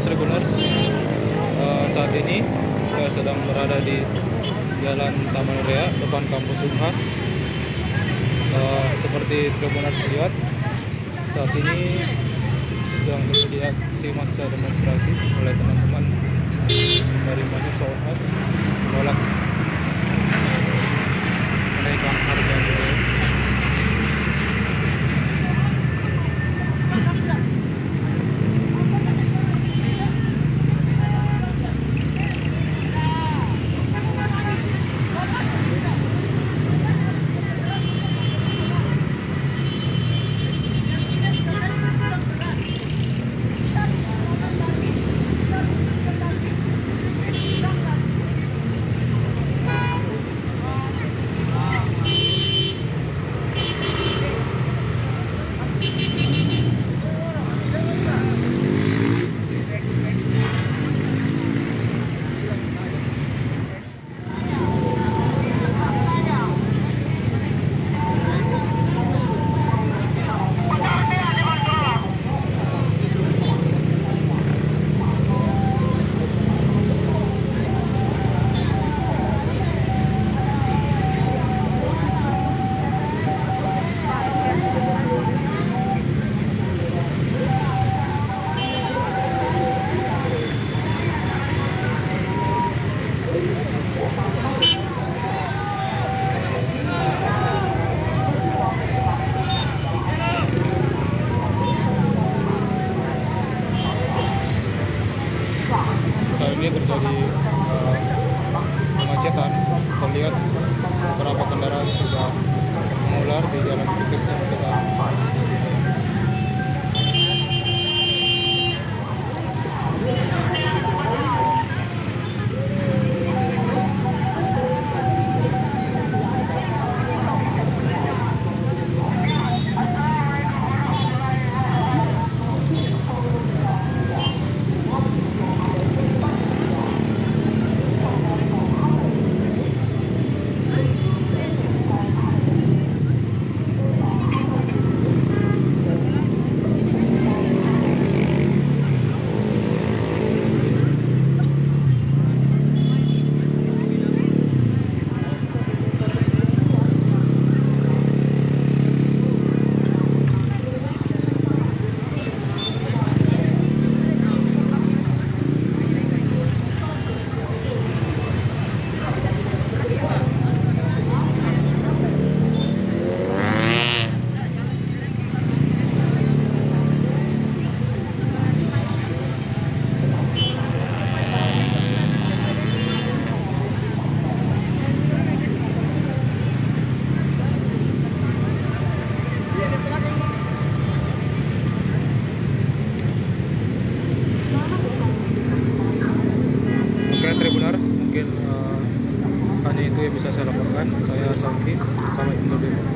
Tribuners, saat ini saya sedang berada di Jalan Taman Rea depan kampus Unhas. Seperti Tribuners lihat, saat ini sedang terjadi aksi massa demonstrasi oleh teman-teman dari mahasiswa Unhas menolak kenaikan harga BBM. Saat ini terjadi kemacetan. Terlihat beberapa kendaraan sudah mengular di jalan tikus dan Tegal. Tribuners, mungkin hanya itu yang bisa saya laporkan. Saya Sangki, pamit undur diri.